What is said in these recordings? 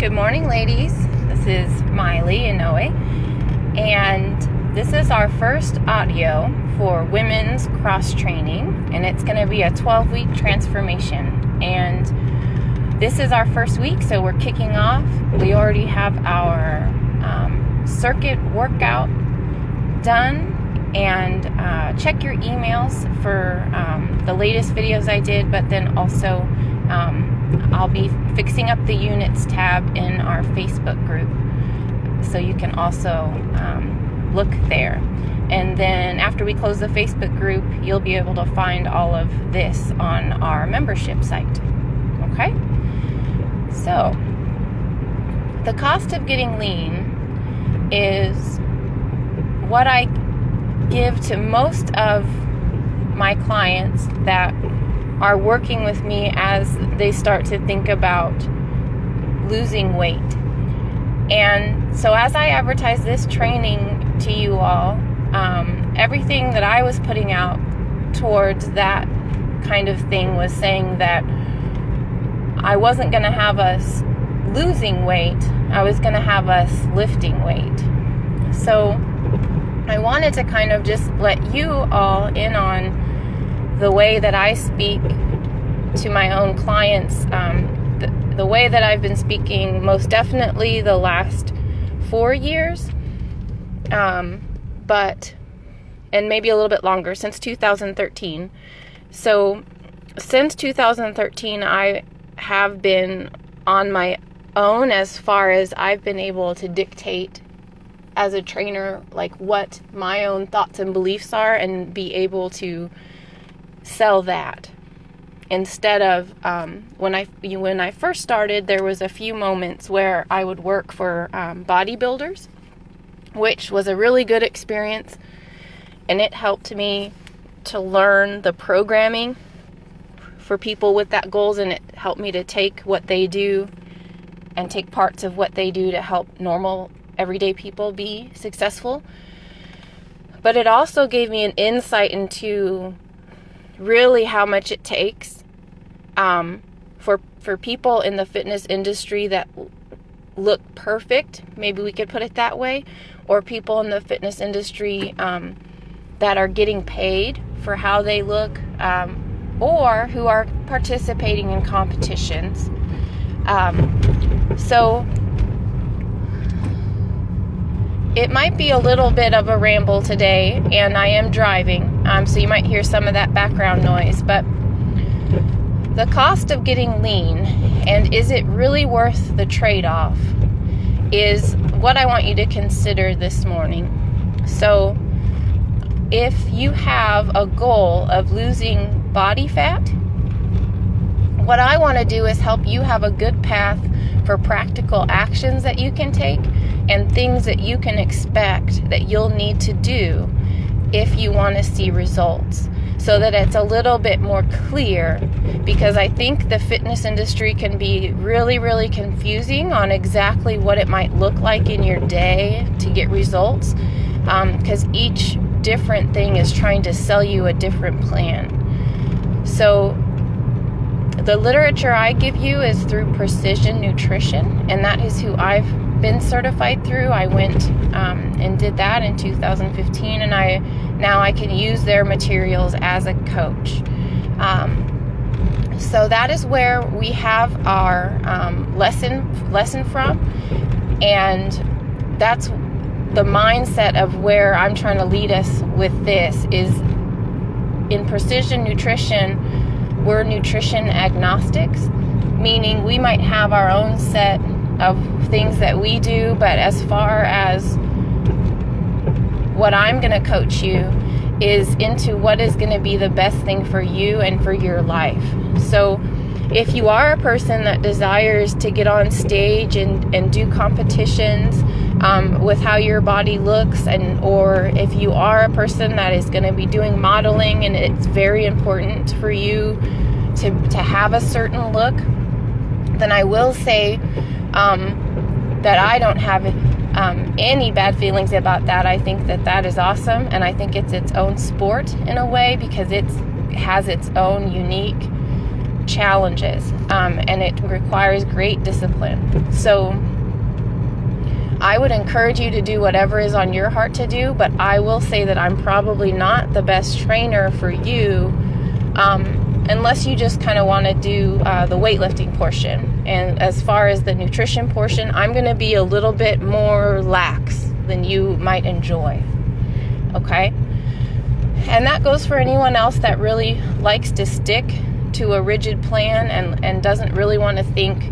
Good morning, ladies. This is Miley Inoue, and this is our first audio for women's cross training, and it's going to be a 12-week transformation. And this is our first week, so we're kicking off. We already have our circuit workout done, and check your emails for the latest videos I did, but then also I'll be fixing up the units tab in our Facebook group, so you can also look there. And then after we close the Facebook group, you'll be able to find all of this on our membership site. Okay? So, the cost of getting lean is what I give to most of my clients that are working with me as they start to think about losing weight. And so as I advertise this training to you all, everything that I was putting out towards that kind of thing was saying that I wasn't going to have us losing weight, I was going to have us lifting weight. So I wanted to kind of just let you all in on the way that I speak to my own clients, the way that I've been speaking most definitely the last 4 years, and maybe a little bit longer, since 2013. So since 2013, I have been on my own as far as I've been able to dictate as a trainer, like what my own thoughts and beliefs are, and be able to sell that. Instead of when I first started, there was a few moments where I would work for bodybuilders, which was a really good experience, and it helped me to learn the programming for people with that goals, and it helped me to take what they do and take parts of what they do to help normal everyday people be successful. But it also gave me an insight into really how much it takes for people in the fitness industry that look perfect, maybe we could put it that way, or people in the fitness industry that are getting paid for how they look, or who are participating in competitions. So it might be a little bit of a ramble today, and I am driving, so you might hear some of that background noise. But the cost of getting lean, and is it really worth the trade-off, is what I want you to consider this morning. So if you have a goal of losing body fat, what I want to do is help you have a good path for practical actions that you can take and things that you can expect that you'll need to do if you want to see results, so that it's a little bit more clear, because I think the fitness industry can be really, really confusing on exactly what it might look like in your day to get results, because each different thing is trying to sell you a different plan. So the literature I give you is through Precision Nutrition, and that is who I've been certified through. I went and did that in 2015, and now I can use their materials as a coach. So that is where we have our lesson from, and that's the mindset of where I'm trying to lead us with this. Is in Precision Nutrition, we're nutrition agnostics, meaning we might have our own set of things that we do, but as far as what I'm going to coach you is into what is going to be the best thing for you and for your life. So if you are a person that desires to get on stage and do competitions with how your body looks, or if you are a person that is going to be doing modeling and it's very important for you to have a certain look, then I will say that I don't have any bad feelings about that. I think that is awesome, and I think it's its own sport in a way, because it has its own unique challenges, and it requires great discipline. So I would encourage you to do whatever is on your heart to do, but I will say that I'm probably not the best trainer for you, unless you just kind of want to do the weightlifting portion. And as far as the nutrition portion, I'm going to be a little bit more lax than you might enjoy. Okay? And that goes for anyone else that really likes to stick to a rigid plan and doesn't really want to think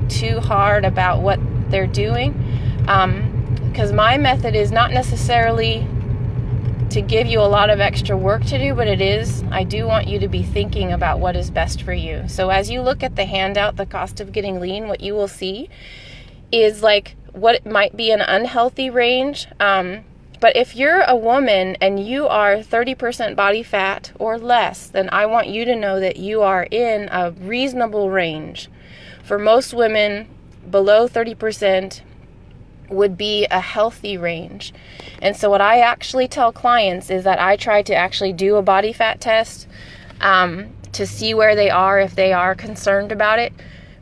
too hard about what they're doing. Because my method is not necessarily to give you a lot of extra work to do, but I do want you to be thinking about what is best for you. So as you look at the handout, The Cost of Getting Lean, what you will see is like what might be an unhealthy range. But if you're a woman and you are 30% body fat or less, then I want you to know that you are in a reasonable range. For most women, below 30% would be a healthy range. And so what I actually tell clients is that I try to actually do a body fat test to see where they are if they are concerned about it.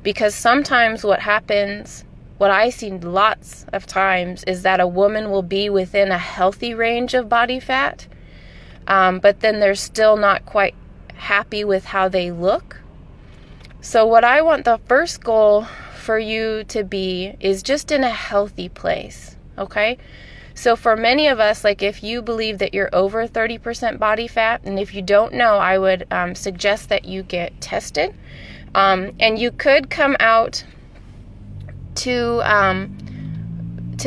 Because sometimes what happens, what I see lots of times, is that a woman will be within a healthy range of body fat, but then they're still not quite happy with how they look. So what I want the first goal for you to be is just in a healthy place, okay? So for many of us, like if you believe that you're over 30% body fat, and if you don't know, I would suggest that you get tested. And you could come out to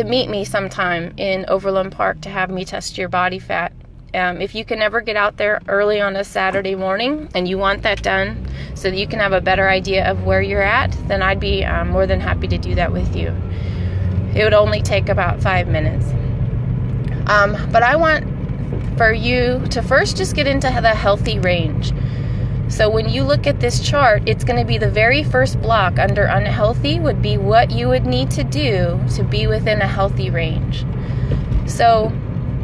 meet me sometime in Overland Park to have me test your body fat. If you can ever get out there early on a Saturday morning and you want that done so that you can have a better idea of where you're at, then I'd be more than happy to do that with you. It would only take about 5 minutes. But I want for you to first just get into the healthy range. So when you look at this chart, it's going to be the very first block under unhealthy would be what you would need to do to be within a healthy range. So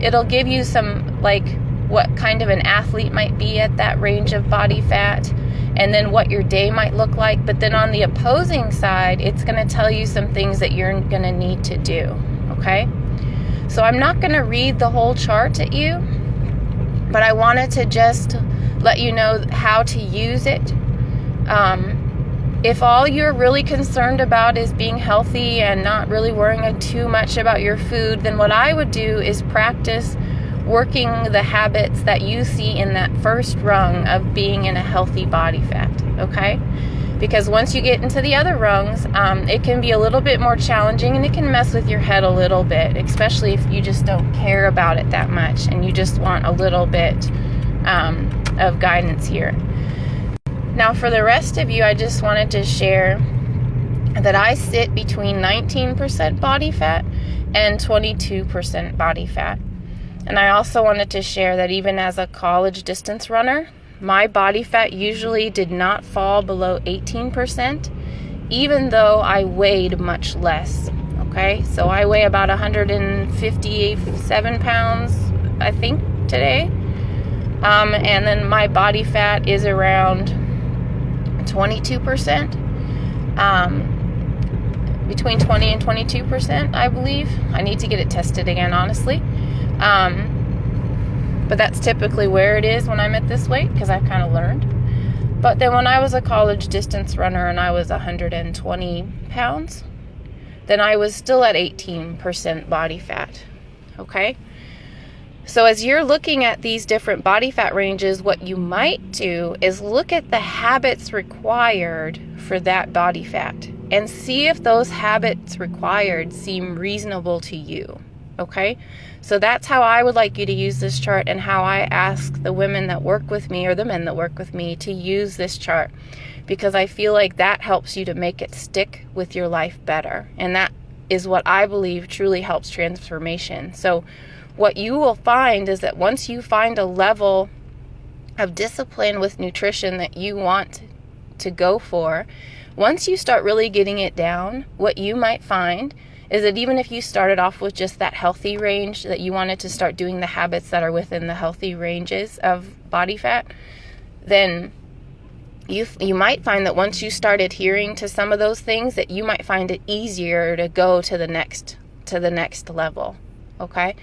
it'll give you some, like, what kind of an athlete might be at that range of body fat, and then what your day might look like. But then on the opposing side, it's going to tell you some things that you're going to need to do, okay? So I'm not going to read the whole chart at you, but I wanted to just let you know how to use it. If all you're really concerned about is being healthy and not really worrying too much about your food, then what I would do is practice working the habits that you see in that first rung of being in a healthy body fat, okay? Because once you get into the other rungs, it can be a little bit more challenging and it can mess with your head a little bit, especially if you just don't care about it that much and you just want a little bit of guidance here. Now for the rest of you, I just wanted to share that I sit between 19% body fat and 22% body fat. And I also wanted to share that even as a college distance runner, my body fat usually did not fall below 18%, even though I weighed much less, okay? So I weigh about 157 pounds, I think, today. And then my body fat is around 22%, between 20 and 22%, I believe. I need to get it tested again, honestly. But that's typically where it is when I'm at this weight, because I've kind of learned. But then when I was a college distance runner and I was 120 pounds, then I was still at 18% body fat, okay? So as you're looking at these different body fat ranges, what you might do is look at the habits required for that body fat and see if those habits required seem reasonable to you, okay? So that's how I would like you to use this chart and how I ask the women that work with me or the men that work with me to use this chart, because I feel like that helps you to make it stick with your life better. And that is what I believe truly helps transformation. So what you will find is that once you find a level of discipline with nutrition that you want to go for, once you start really getting it down, what you might find is that even if you started off with just that healthy range, that you wanted to start doing the habits that are within the healthy ranges of body fat, then you might find that once you start adhering to some of those things, that you might find it easier to go to the next level. Okay?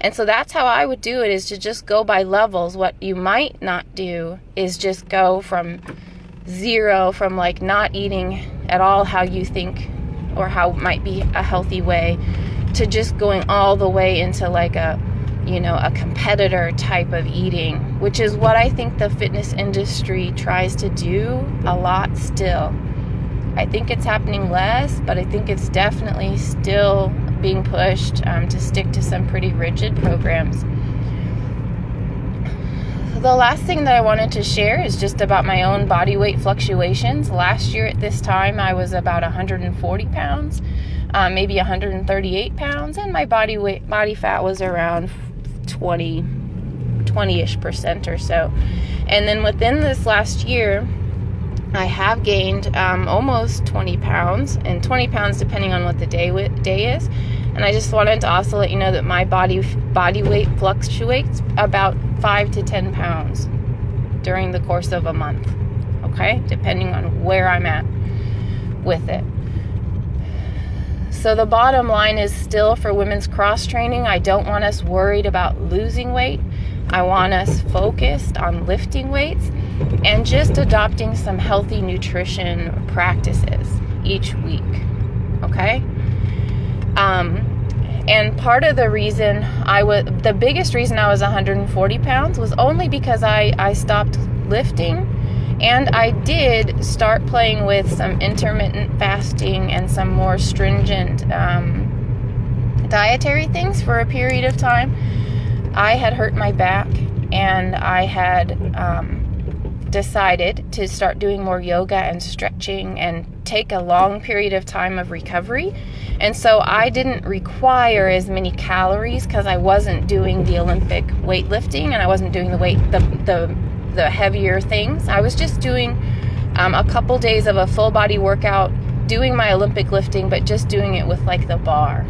And so that's how I would do it, is to just go by levels. What you might not do is just go from zero, from like not eating at all how you think or how might be a healthy way, to just going all the way into like a competitor type of eating, which is what I think the fitness industry tries to do a lot still. I think it's happening less, but I think it's definitely still being pushed to stick to some pretty rigid programs. The last thing that I wanted to share is just about my own body weight fluctuations. Last year at this time, I was about 140 pounds, maybe 138 pounds, and my body fat was around 20-ish% or so. And then within this last year, I have gained almost 20 pounds, and 20 pounds depending on what the day is. And I just wanted to also let you know that my body weight fluctuates about 5 to 10 pounds during the course of a month, okay? Depending on where I'm at with it. So the bottom line is still, for women's cross training, I don't want us worried about losing weight. I want us focused on lifting weights and just adopting some healthy nutrition practices each week, okay? And part of the reason the biggest reason I was 140 pounds was only because I stopped lifting, and I did start playing with some intermittent fasting and some more stringent dietary things for a period of time. I had hurt my back, and I had decided to start doing more yoga and stretching and take a long period of time of recovery. And so I didn't require as many calories because I wasn't doing the Olympic weightlifting, and I wasn't doing the heavier things. I was just doing a couple days of a full body workout, doing my Olympic lifting, but just doing it with like the bar,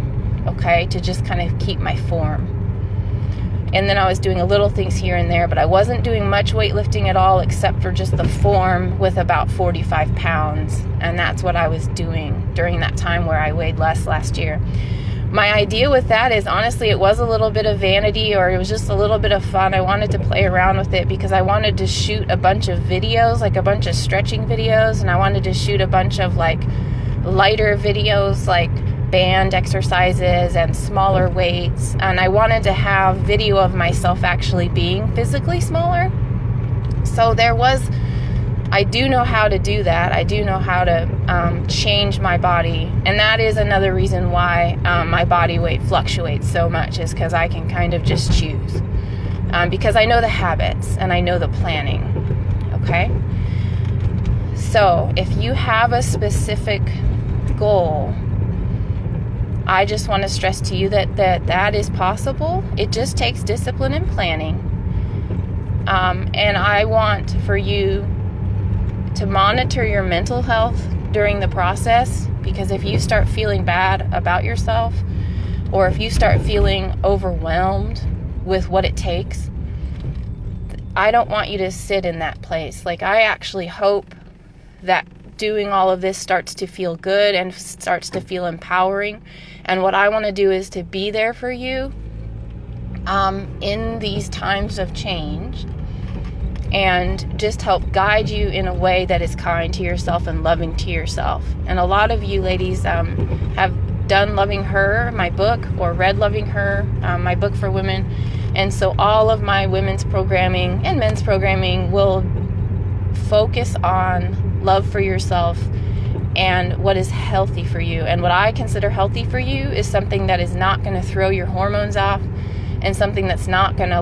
okay, to just kind of keep my form. And then I was doing a little things here and there, but I wasn't doing much weightlifting at all, except for just the form with about 45 pounds. And that's what I was doing during that time where I weighed less last year. My idea with that is, honestly, it was a little bit of vanity, or it was just a little bit of fun. I wanted to play around with it because I wanted to shoot a bunch of videos, like a bunch of stretching videos, and I wanted to shoot a bunch of like lighter videos, like band exercises and smaller weights. And I wanted to have video of myself actually being physically smaller. So I do know how to do that. I do know how to change my body. And that is another reason why my body weight fluctuates so much, is because I can kind of just choose. Because I know the habits and I know the planning. Okay? So if you have a specific goal, I just want to stress to you that is possible. It just takes discipline and planning. And I want for you to monitor your mental health during the process, because if you start feeling bad about yourself, or if you start feeling overwhelmed with what it takes, I don't want you to sit in that place. Like, I actually hope that doing all of this starts to feel good and starts to feel empowering. And what I want to do is to be there for you in these times of change, and just help guide you in a way that is kind to yourself and loving to yourself. And a lot of you ladies have done Loving Her, my book, or read Loving Her, my book for women. And so all of my women's programming and men's programming will focus on love for yourself and what is healthy for you. And what I consider healthy for you is something that is not going to throw your hormones off, and something that's not going to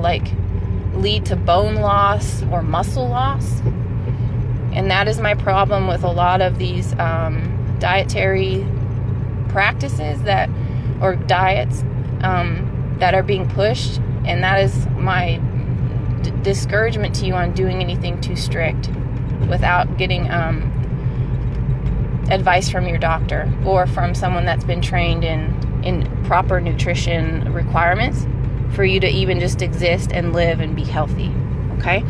lead to bone loss or muscle loss. And that is my problem with a lot of these dietary practices or diets that are being pushed. And that is my discouragement to you on doing anything too strict without getting advice from your doctor or from someone that's been trained in proper nutrition requirements for you to even just exist and live and be healthy. Okay?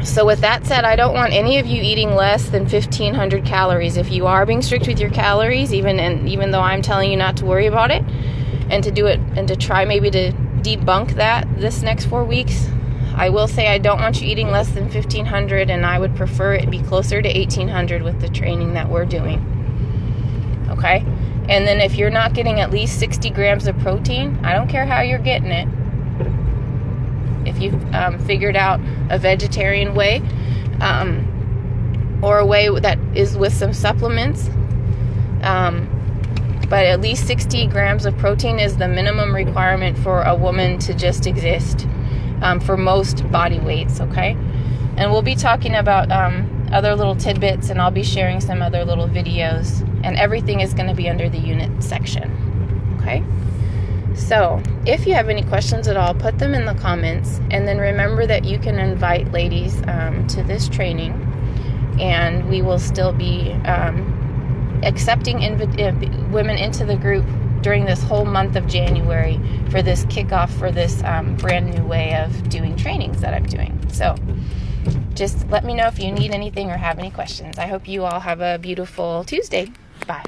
So with that said, I don't want any of you eating less than 1,500 calories. If you are being strict with your calories, even though I'm telling you not to worry about it, and to do it, and to try maybe to debunk that this next 4 weeks, I will say I don't want you eating less than 1,500, and I would prefer it be closer to 1,800 with the training that we're doing. Okay? And then if you're not getting at least 60 grams of protein, I don't care how you're getting it. If you've figured out a vegetarian way, or a way that is with some supplements, but at least 60 grams of protein is the minimum requirement for a woman to just exist, for most body weights, okay? And we'll be talking about other little tidbits, and I'll be sharing some other little videos, and everything is going to be under the unit section, okay? So, if you have any questions at all, put them in the comments, and then remember that you can invite ladies to this training, and we will still be accepting women into the group during this whole month of January for this kickoff for this brand new way of doing trainings that I'm doing. So, just let me know if you need anything or have any questions. I hope you all have a beautiful Tuesday. Bye.